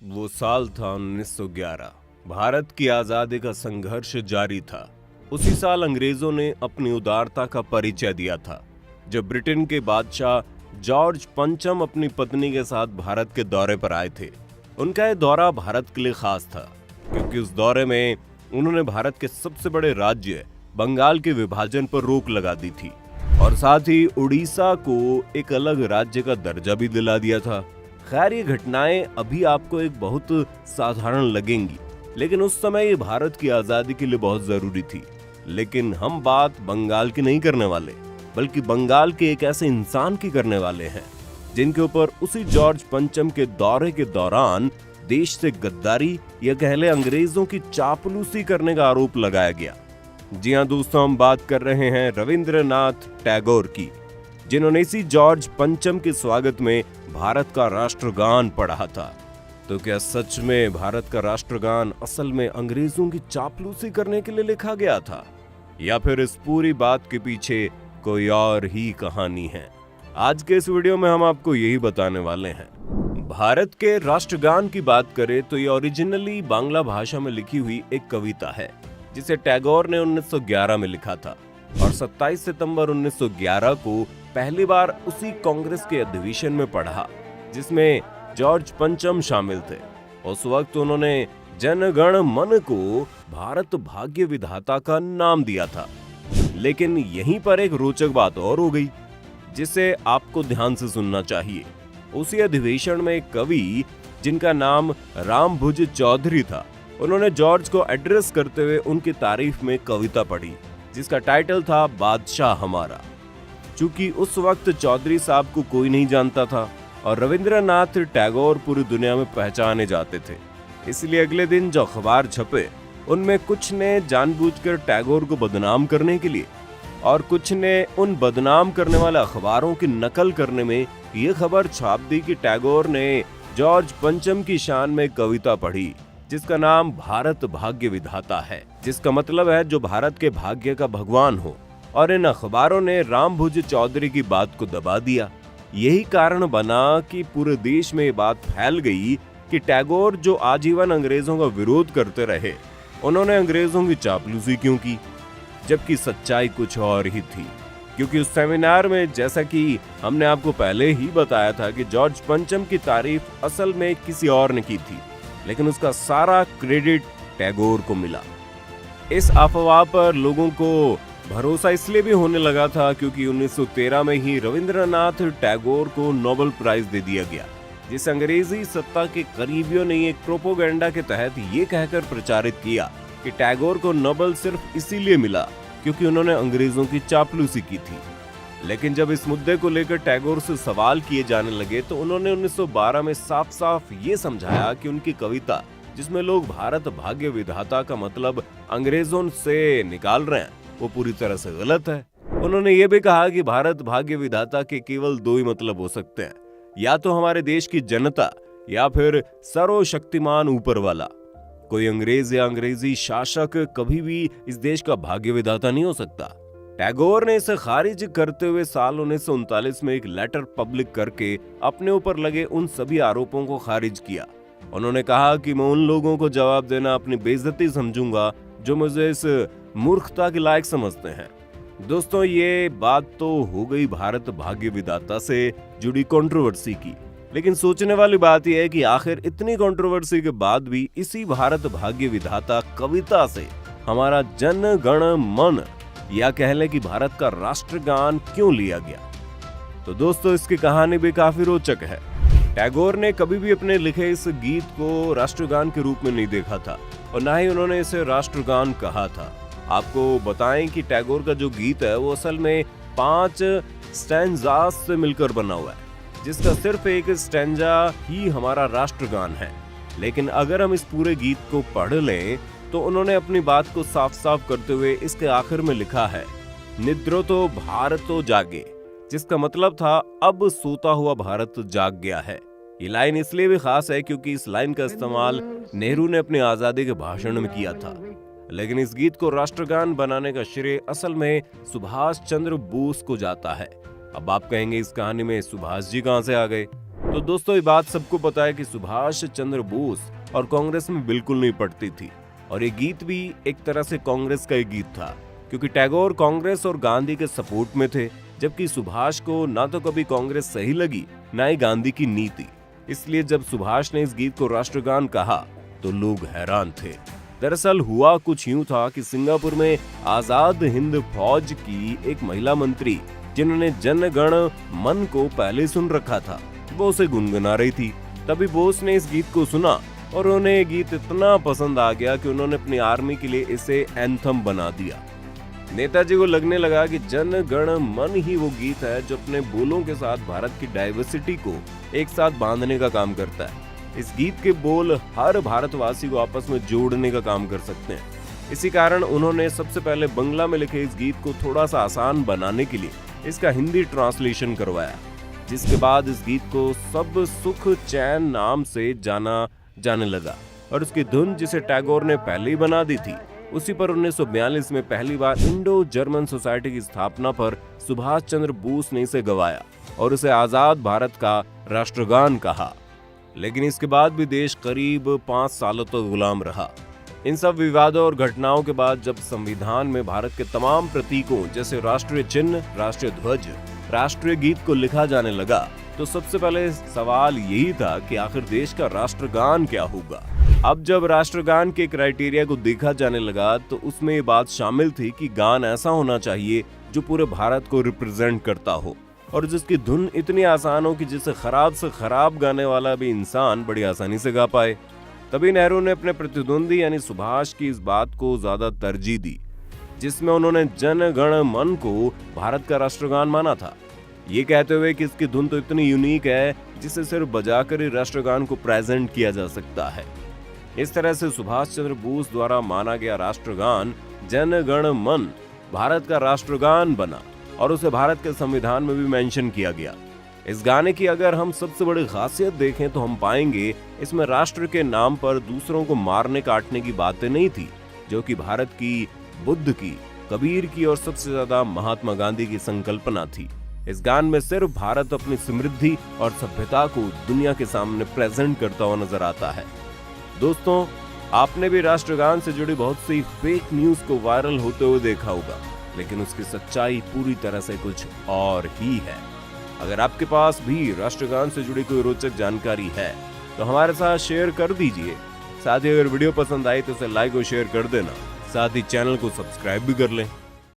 वो साल था 1911। भारत की आजादी का संघर्ष जारी था। उसी साल अंग्रेजों ने अपनी उदारता का परिचय दिया था जब ब्रिटेन के बादशाह जॉर्ज पंचम अपनी पत्नी के साथ भारत के दौरे पर आए थे। उनका यह दौरा भारत के लिए खास था क्योंकि उस दौरे में उन्होंने भारत के सबसे बड़े राज्य बंगाल के विभाजन पर रोक लगा दी थी और साथ ही उड़ीसा को एक अलग राज्य का दर्जा भी दिला दिया था। खैर, ये घटनाएं अभी आपको एक बहुत साधारण लगेंगी, लेकिन उस समय ये भारत की आजादी के लिए बहुत जरूरी थी। लेकिन हम बात बंगाल की नहीं करने वाले, बल्कि बंगाल के एक ऐसे इंसान की करने वाले हैं जिनके ऊपर उसी जॉर्ज पंचम के दौरे के दौरान देश से गद्दारी या कह ले अंग्रेजों की चापलूसी करने का आरोप लगाया गया। जी हाँ दोस्तों, हम बात कर रहे हैं रविंद्रनाथ टैगोर की, जिन्होंने इसी जॉर्ज पंचम के स्वागत में भारत का राष्ट्रगान पढ़ा था। तो क्या सच में भारत का राष्ट्रगान असल में अंग्रेजों की चापलूसी करने के लिए लिखा गया था, या फिर इस पूरी बात के पीछे कोई और ही कहानी है? आज के इस वीडियो में हम आपको यही बताने वाले हैं। भारत के राष्ट्रगान की बात करें तो ये ओरिजिनली बांग्ला भाषा में लिखी हुई एक कविता है जिसे टैगोर ने 1911 में लिखा था और 27 सितंबर 1911 को पहली बार उसी कांग्रेस के अधिवेशन में पढ़ा जिसमें जॉर्ज पंचम शामिल थे। उस वक्त उन्होंने जन गण मन को भारत भाग्य विधाता का नाम दिया था। लेकिन यहीं पर एक रोचक बात और हो गई जिसे आपको ध्यान से सुनना चाहिए। उसी अधिवेशन में एक कवि जिनका नाम रामभुज चौधरी था, उन्होंने जॉर्ज को एड्रेस करते हुए उनकी तारीफ में कविता पढ़ी जिसका टाइटल था बादशाह हमारा। चूंकि उस वक्त चौधरी साहब को कोई नहीं जानता था और रविंद्रनाथ टैगोर पूरी दुनिया में पहचाने जाते थे, इसलिए अगले दिन जो अखबार छपे उनमें कुछ ने जानबूझकर टैगोर को बदनाम करने के लिए और कुछ ने उन बदनाम करने वाले अखबारों की नकल करने में ये खबर छाप दी कि टैगोर ने जॉर्ज पंचम की शान में कविता पढ़ी जिसका नाम भारत भाग्य विधाता है, जिसका मतलब है जो भारत के भाग्य का भगवान हो। और इन अखबारों ने रामभुज चौधरी की बात को दबा दिया। यही कारण बना कि पूरे देश में ये बात फैल गई कि टैगोर जो आजीवन अंग्रेजों का विरोध करते रहे, उन्होंने अंग्रेजों की चापलूसी क्यों की, जबकि सच्चाई कुछ और ही थी। क्योंकि उस सेमिनार में, जैसा कि हमने आपको पहले ही बताया था, कि जॉर्ज पंचम की तारीफ असल में किसी और ने की थी, लेकिन उसका सारा क्रेडिट टैगोर को मिला। इस अफवाह पर लोगों को भरोसा इसलिए भी होने लगा था क्योंकि 1913 में ही रविंद्रनाथ टैगोर को नोबेल प्राइज दे दिया गया, जिस अंग्रेजी सत्ता के करीबियों ने एक प्रोपोगेंडा के तहत ये कहकर प्रचारित किया कि टैगोर को नोबेल सिर्फ इसीलिए मिला क्योंकि उन्होंने अंग्रेजों की चापलूसी की थी। लेकिन जब इस मुद्दे को लेकर टैगोर से सवाल किए जाने लगे तो उन्होंने 1912 में साफ साफ ये समझाया कि उनकी कविता, जिसमें लोग भारत भाग्य विधाता का मतलब अंग्रेजों से निकाल रहे हैं, वो पूरी तरह से गलत है। उन्होंने ये भी कहा कि भारत भाग्य विधाता के केवल दो ही मतलब हो सकते हैं, या तो हमारे देश की जनता या फिर सर्वशक्तिमान ऊपर वाला। कोई अंग्रेज या अंग्रेजी शासक कभी भी इस देश का भाग्य विधाता नहीं हो सकता। टैगोर ने इसे खारिज करते हुए साल 1939 में एक लेटर पब्लिक करके अपने ऊपर लगे उन सभी आरोपों को खारिज किया। उन्होंने कहा कि मैं उन लोगों को जवाब देना अपनी बेइज्जती समझूंगा जो मुझे इस मूर्खता के लायक समझते हैं। दोस्तों, ये बात तो हो गई भारत भाग्य विधाता से जुड़ी कंट्रोवर्सी की, लेकिन सोचने वाली बात यह है कि आखिर इतनी कंट्रोवर्सी के बाद भी इसी भारत भाग्य विधाता कविता से हमारा जन गण मन, या कह लें कि भारत का राष्ट्रगान क्यों लिया गया? तो दोस्तों, इसकी कहानी भी काफी रोचक है। टैगोर ने कभी भी अपने लिखे इस गीत को राष्ट्रगान के रूप में नहीं देखा था और ना ही उन्होंने इसे राष्ट्रगान कहा था। आपको बताएं कि टैगोर का जो गीत है वो असल में 5 स्टैंजास से मिलकर बना हुआ है, जिसका सिर्फ एक स्टैंजा ही हमारा राष्ट्रगान है। लेकिन अगर हम इस पूरे गीत को पढ़ लें तो उन्होंने अपनी बात को साफ साफ करते हुए इसके आखिर में लिखा है, निद्रो भारतो जागे, जिसका मतलब था अब सोता हुआ भारत जाग गया है। ये लाइन इसलिए भी खास है क्योंकि इस लाइन का इस्तेमाल नेहरू ने अपनी आजादी के भाषण में किया था। लेकिन इस गीत को राष्ट्रगान बनाने का श्रेय असल में सुभाष चंद्र बोस को जाता है। अब आप कहेंगे इस कहानी में सुभाष जी कहां से आ गए? तो दोस्तों ये बात सबको पता है कि सुभाष चंद्र बोस और कांग्रेस में बिल्कुल नहीं पड़ती थी, और ये गीत भी एक तरह से कांग्रेस का एक गीत था, क्योंकि टैगोर कांग्रेस और गांधी के सपोर्ट में थे, जबकि सुभाष को ना तो कभी कांग्रेस सही लगी ना ही गांधी की नीति। इसलिए जब सुभाष ने इस गीत को राष्ट्रगान कहा तो लोग हैरान थे। दरअसल हुआ कुछ यूं था कि सिंगापुर में आजाद हिंद फौज की एक महिला मंत्री, जिन्होंने जन गण मन को पहले सुन रखा था, वो उसे गुनगुना रही थी। तभी बोस ने इस गीत को सुना और उन्हें ये गीत इतना पसंद आ गया कि उन्होंने अपनी आर्मी के लिए इसे एंथम बना दिया। नेताजी को लगने लगा कि जन गण मन ही वो गीत है जो अपने बोलों के साथ भारत की डाइवर्सिटी को एक साथ बांधने का काम करता है। इस गीत के बोल हर भारतवासी को आपस में जोड़ने का काम कर सकते हैं। इसी कारण उन्होंने सबसे पहले बंगला में लिखे इस गीत को थोड़ा सा आसान बनाने के लिए इसका हिंदी ट्रांसलेशन करवाया, जिसके बाद इस गीत को सब सुख चैन नाम से जाना जाने लगा। और उसकी धुन, जिसे टैगोर ने पहले ही बना दी थी, उसी पर 1942 में पहली बार इंडो जर्मन सोसाइटी की स्थापना पर सुभाष चंद्र बोस ने इसे गवाया और उसे आजाद भारत का राष्ट्रगान कहा। लेकिन इसके बाद भी देश करीब 5 सालों तक गुलाम रहा। इन सब विवादों और घटनाओं के बाद जब संविधान में भारत के तमाम प्रतीकों जैसे राष्ट्रीय चिन्ह, राष्ट्रीय ध्वज, राष्ट्रीय गीत को लिखा जाने लगा, तो सबसे पहले सवाल यही था कि आखिर देश का राष्ट्रगान क्या होगा। अब जब राष्ट्रगान के क्राइटेरिया को देखा जाने लगा तो उसमें ये बात शामिल थी कि गान ऐसा होना चाहिए जो पूरे भारत को रिप्रेजेंट करता हो और जिसकी धुन इतनी आसान हो कि जिसे खराब से खराब गाने वाला भी इंसान बड़ी आसानी से गा पाए। तभी नेहरू ने अपने प्रतिद्वंदी यानी सुभाष की इस बात को ज्यादा तरजीह दी, जिसमें उन्होंने जन गण मन को भारत का राष्ट्रगान माना था, ये कहते हुए कि इसकी धुन तो इतनी यूनिक है जिसे सिर्फ बजाकर ही राष्ट्रगान को प्रेजेंट किया जा सकता है। इस तरह से सुभाष चंद्र बोस द्वारा माना गया राष्ट्रगान जन गण मन भारत का राष्ट्रगान बना और उसे भारत के संविधान में भी मेंशन किया गया। इस गाने की अगर हम सबसे बड़ी खासियत देखें तो हम पाएंगे इसमें राष्ट्र के नाम पर दूसरों को मारने काटने की बातें नहीं थी, जो कि भारत की, बुद्ध की, कबीर की और सबसे ज्यादा महात्मा गांधी की संकल्पना थी। इस गान में सिर्फ भारत अपनी समृद्धि और सभ्यता को दुनिया के सामने प्रेजेंट करता हुआ नजर आता है। दोस्तों, आपने भी राष्ट्रगान से जुड़ी बहुत सी फेक न्यूज को वायरल होते हुए देखा होगा, लेकिन उसकी सच्चाई पूरी तरह से कुछ और ही है। अगर आपके पास भी राष्ट्रगान से जुड़ी कोई रोचक जानकारी है तो हमारे साथ शेयर कर दीजिए। साथ ही अगर वीडियो पसंद आई तो उसे लाइक और शेयर कर देना, साथ ही चैनल को सब्सक्राइब भी कर लें।